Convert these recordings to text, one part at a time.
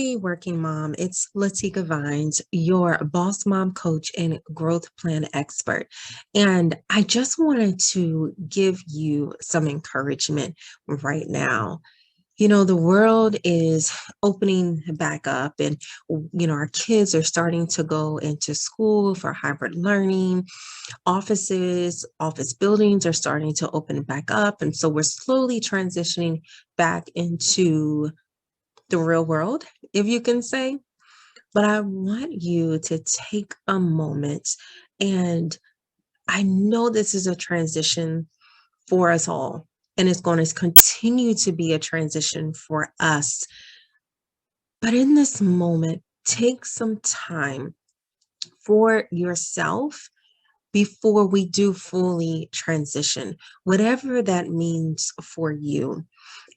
Hey, working mom, it's Latika Vines, your boss mom coach and growth plan expert. And I just wanted to give you some encouragement right now. The world is opening back up, and our kids are starting to go into school for hybrid learning. Office buildings are starting to open back up. And so we're slowly transitioning back into the real world, if you can say. But I want you to take a moment, and I know this is a transition for us all, and it's going to continue to be a transition for us. But in this moment, take some time for yourself before we do fully transition, whatever that means for you.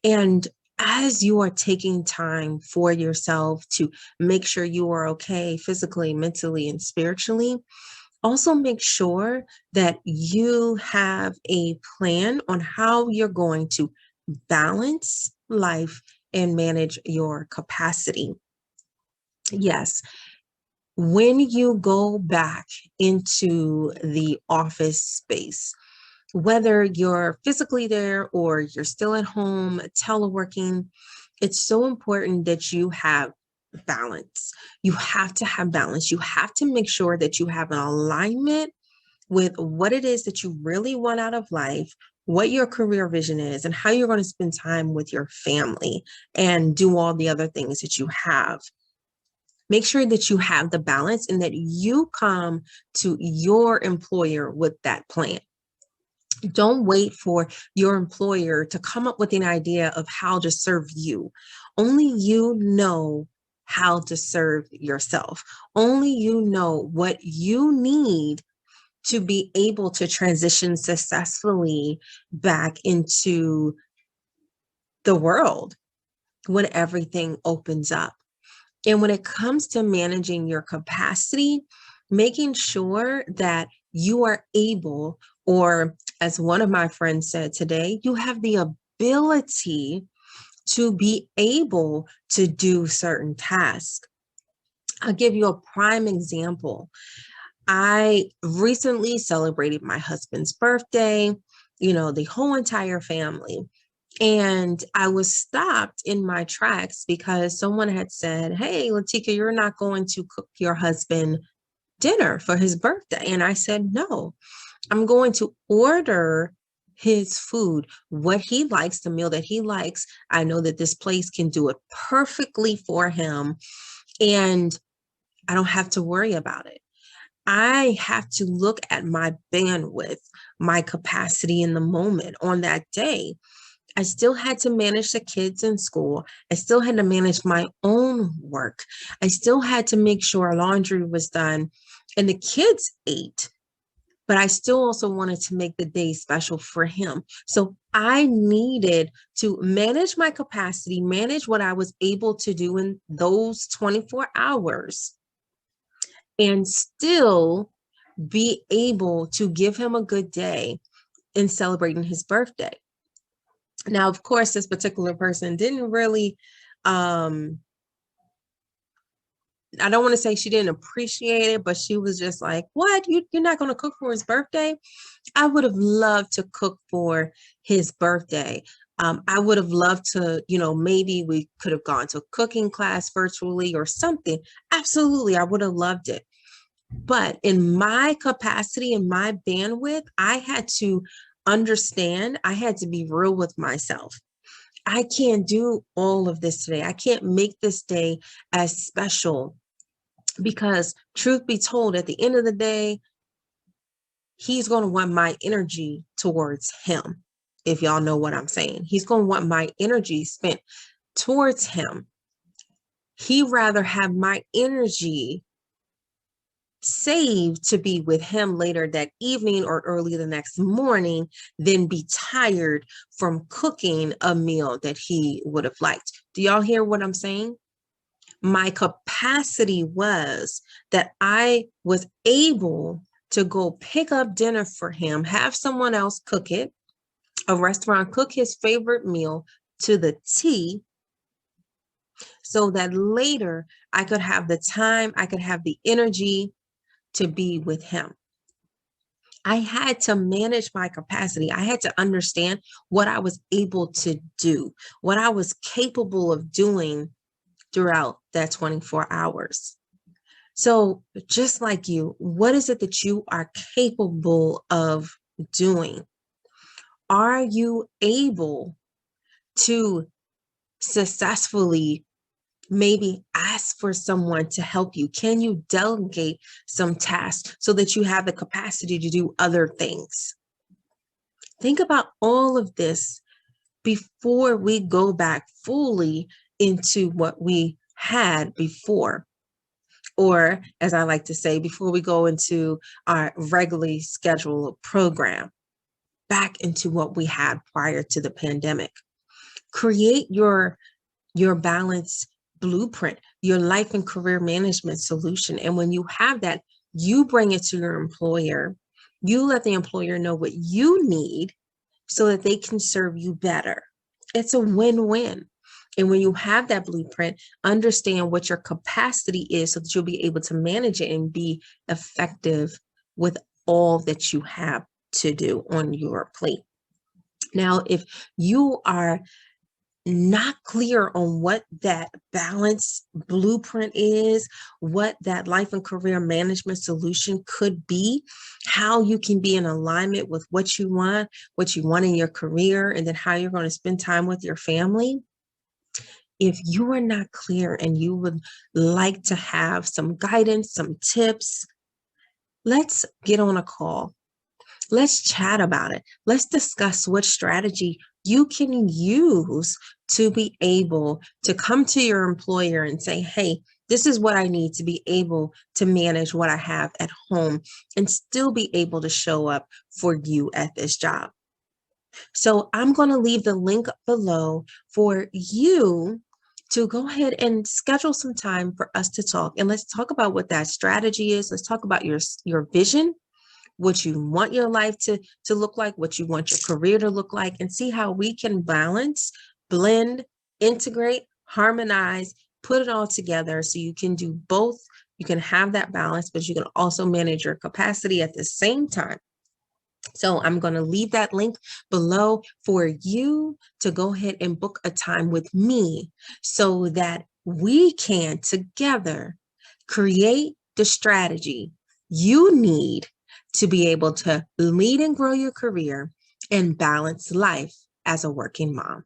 And as you are taking time for yourself to make sure you are okay physically, mentally, and spiritually, also make sure that you have a plan on how you're going to balance life and manage your capacity. Yes, when you go back into the office space, whether you're physically there or you're still at home teleworking, it's so important that you have balance. You have to have balance. You have to make sure that you have an alignment with what it is that you really want out of life, what your career vision is, and how you're going to spend time with your family and do all the other things that you have. Make sure that you have the balance and that you come to your employer with that plan. Don't wait for your employer to come up with an idea of how to serve you. Only you know how to serve yourself. Only you know what you need to be able to transition successfully back into the world when everything opens up. And when it comes to managing your capacity, making sure that you are able, or as one of my friends said today, you have the ability to be able to do certain tasks. I'll give you a prime example. I recently celebrated my husband's birthday, the whole entire family. And I was stopped in my tracks because someone had said, "Hey, Latika, you're not going to cook your husband dinner for his birthday." And I said, "No, I'm going to order his food, what he likes, the meal that he likes. I know that this place can do it perfectly for him, and I don't have to worry about it." I have to look at my bandwidth, my capacity in the moment on that day. I still had to manage the kids in school. I still had to manage my own work. I still had to make sure laundry was done and the kids ate. But I still also wanted to make the day special for him. So I needed to manage my capacity, manage what I was able to do in those 24 hours, and still be able to give him a good day in celebrating his birthday. Now, of course, this particular person didn't really, I don't want to say she didn't appreciate it, but she was just like, "What? You're not going to cook for his birthday?" I would have loved to cook for his birthday. I would have loved to, maybe we could have gone to a cooking class virtually or something. Absolutely, I would have loved it. But in my capacity and my bandwidth, I had to understand, I had to be real with myself. I can't do all of this today. I can't make this day as special because, truth be told, at the end of the day, he's going to want my energy towards him. If y'all know what I'm saying, he's going to want my energy spent towards him. He'd rather have my energy saved to be with him later that evening or early the next morning than be tired from cooking a meal that he would have liked. Do y'all hear what I'm saying? My capacity was that I was able to go pick up dinner for him, have someone else cook it, a restaurant cook his favorite meal to the T, so that later I could have the time, I could have the energy to be with him. I had to manage my capacity. I had to understand what I was able to do, what I was capable of doing throughout that 24 hours. So, just like you, what is it that you are capable of doing? Are you able to successfully maybe ask for someone to help you? Can you delegate some tasks so that you have the capacity to do other things? Think about all of this before we go back fully into what we had before. Or, as I like to say, before we go into our regularly scheduled program, back into what we had prior to the pandemic. Create your balance blueprint, your life and career management solution. And when you have that, you bring it to your employer. You let the employer know what you need so that they can serve you better. It's a win-win. And when you have that blueprint, understand what your capacity is so that you'll be able to manage it and be effective with all that you have to do on your plate. Now, if you are not clear on what that balance blueprint is, what that life and career management solution could be, how you can be in alignment with what you want in your career, and then how you're going to spend time with your family. If you are not clear and you would like to have some guidance, some tips, let's get on a call. Let's chat about it. Let's discuss what strategy you can use to be able to come to your employer and say, hey, this is what I need to be able to manage what I have at home and still be able to show up for you at this job. So I'm going to leave the link below for you to go ahead and schedule some time for us to talk. And let's talk about what that strategy is. Let's talk about your vision, what you want your life to look like, what you want your career to look like, and see how we can balance, blend, integrate, harmonize, put it all together so you can do both. You can have that balance, but you can also manage your capacity at the same time. So I'm going to leave that link below for you to go ahead and book a time with me so that we can together create the strategy you need to be able to lead and grow your career and balance life as a working mom.